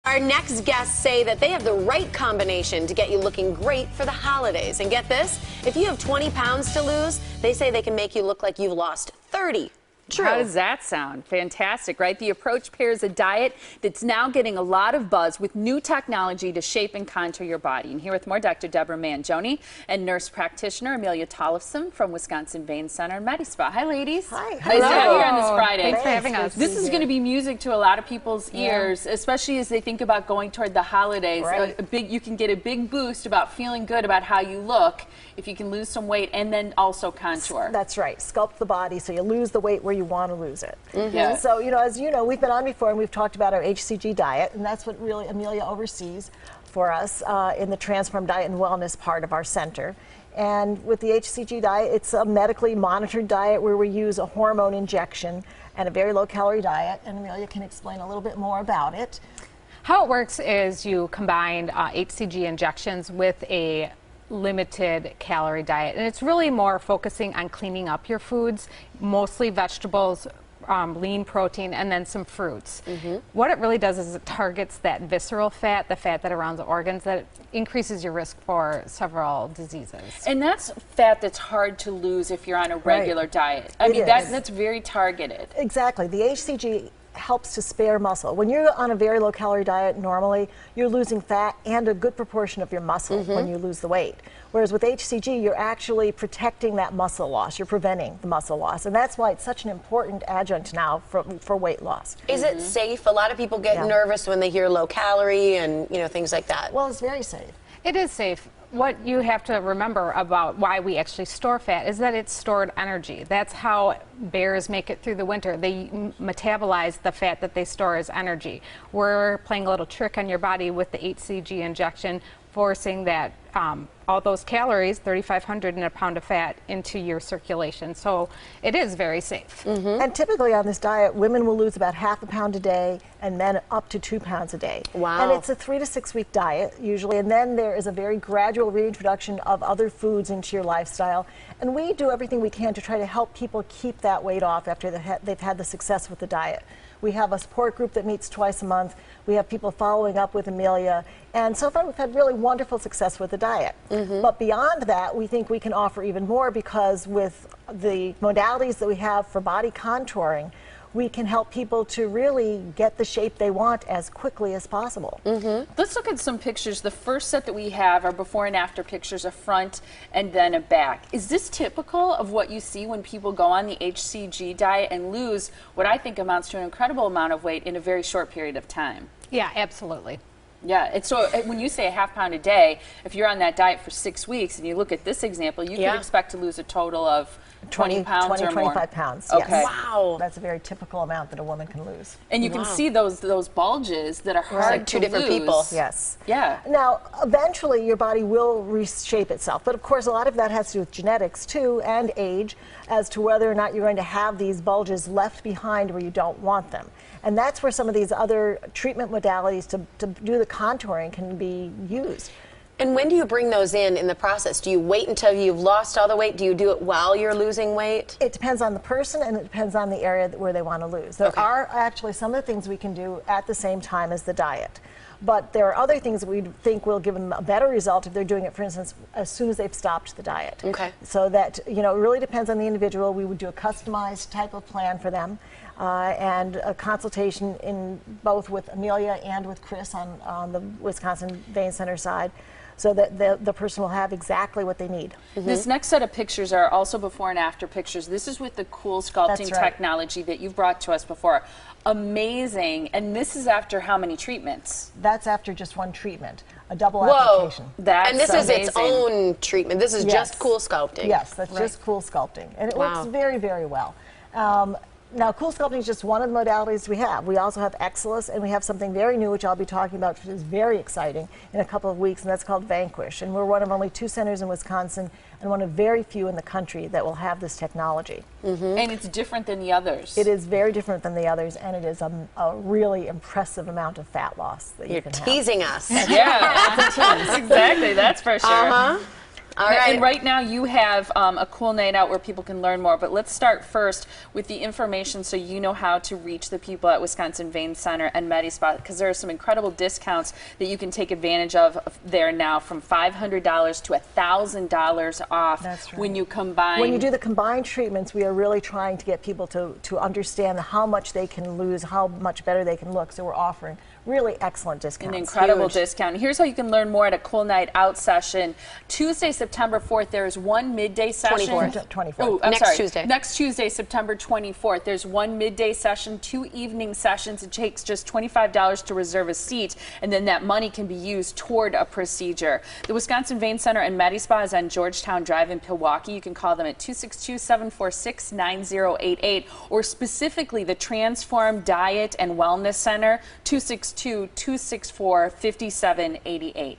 Our next guests say that they have the right combination to get you looking great for the holidays. And get this, if you have 20 pounds to lose, they say they can make you look like you've lost 30. True. How does that sound? Fantastic, right? The approach pairs a diet that's now getting a lot of buzz with new technology to shape and contour your body. And here with more, Dr. Deborah Mangione and nurse practitioner Amelia Tollefson from Wisconsin Vein Center and MediSpa. Hi, ladies. Hi. Nice to have you here on this Friday. Thanks for having us. This is going to be music to a lot of people's ears, especially as they think about going toward the holidays. Right. You can get a big boost about feeling good about how you look if you can lose some weight and then also contour. That's right. Sculpt the body so you lose the weight where you want to lose it. Yeah. So, as you know, we've been on before and we've talked about our hCG diet, and that's what really Amelia oversees for us in the Transform Diet and Wellness part of our center. And with the hCG diet, it's a medically monitored diet where we use a hormone injection and a very low calorie diet, and Amelia can explain a little bit more about it. How it works is you combine hCG injections with a limited calorie diet, and it's really more focusing on cleaning up your foods, mostly vegetables, lean protein, and then some fruits. What it really does is it targets that visceral fat, the fat that surrounds the organs, that increases your risk for several diseases. And that's fat that's hard to lose if you're on a regular diet. I mean, that's very targeted. Exactly. The hCG helps to spare muscle. When you're on a very low calorie diet, normally you're losing fat and a good proportion of your muscle when you lose the weight. Whereas with hCG, you're actually protecting that muscle loss. You're preventing the muscle loss. And that's why it's such an important adjunct now for weight loss. Is it safe? A lot of people get nervous when they hear low calorie and things like that. Well, it's very safe. It is safe. What you have to remember about why we actually store fat is that it's stored energy. That's how bears make it through the winter. They metabolize the fat that they store as energy. We're playing a little trick on your body with the hCG injection, forcing that all those calories, 3,500 in a pound of fat, into your circulation. So it is very safe. And typically on this diet, women will lose about ½ a pound a day and men up to 2 pounds a day. Wow. And it's a 3 to 6 week diet usually, and then there is a very gradual reintroduction of other foods into your lifestyle. And we do everything we can to try to help people keep that weight off after they've had the success with the diet. We have a support group that meets twice a month. We have people following up with Amelia. And so far, we've had really wonderful success with the diet. But beyond that, we think we can offer even more because with the modalities that we have for body contouring, we can help people to really get the shape they want as quickly as possible. Let's look at some pictures. The first set that we have are before and after pictures, a front and then a back. Is this typical of what you see when people go on the hCG diet and lose what I think amounts to an incredible amount of weight in a very short period of time? Yeah, absolutely. Yeah, and so when you say a ½ pound a day, if you're on that diet for 6 weeks and you look at this example, you can expect to lose a total of 20 pounds or more. 25 pounds, okay. yes. Wow. That's a very typical amount that a woman can lose. And you can see those bulges that are hard like to two different lose. people. Yes. Yeah. Now, eventually your body will reshape itself, but of course a lot of that has to do with genetics too and age as to whether or not you're going to have these bulges left behind where you don't want them. And that's where some of these other treatment modalities to do the contouring can be used. And when do you bring those in the process? Do you wait until you've lost all the weight? Do you do it while you're losing weight? It depends on the person and it depends on the area where they want to lose. There are actually some of the things we can do at the same time as the diet. But there are other things that we think will give them a better result if they're doing it, for instance, as soon as they've stopped the diet. Okay. So that, it really depends on the individual. We would do a customized type of plan for them and a consultation in both with Amelia and with Chris on the Wisconsin Vein Center side, so that the person will have exactly what they need. This next set of pictures are also before and after pictures. This is with the cool sculpting technology that you've brought to us before. Amazing. And this is after how many treatments? That's after just one treatment, a double application. That's and this amazing. is its own treatment. This is just cool sculpting. Yes, that's just cool sculpting. And it works very, very well. Now, cool sculpting is just one of the modalities we have. We also have Exilus, and we have something very new, which I'll be talking about, which is very exciting, in a couple of weeks, and that's called Vanquish. And we're one of only 2 centers in Wisconsin and one of very few in the country that will have this technology. And it's different than the others. It is very different than the others, and it is a really impressive amount of fat loss that you can have. You're teasing us. Yeah, exactly, that's for sure. All right. And right now you have a cool night out where people can learn more, but let's start first with the information so you know how to reach the people at Wisconsin Vein Center and MediSpa, because there are some incredible discounts that you can take advantage of there now, from $500 to $1,000 off. That's right. When you combine. When you do the combined treatments, we are really trying to get people to understand how much they can lose, how much better they can look. So we're offering really excellent discounts. An incredible Huge. discount. Here's how you can learn more at a Cool Night Out session. Tuesday, September 4th, there is one midday session. 24th. Oh, I'm Next sorry. Tuesday. Next Tuesday, September 24th, there's one midday session, 2 evening sessions. It takes just $25 to reserve a seat, and then that money can be used toward a procedure. The Wisconsin Vein Center and MediSpa is on Georgetown Drive in Milwaukee. You can call them at 262-746-9088, or specifically the Transform Diet and Wellness Center, 262-264-5788.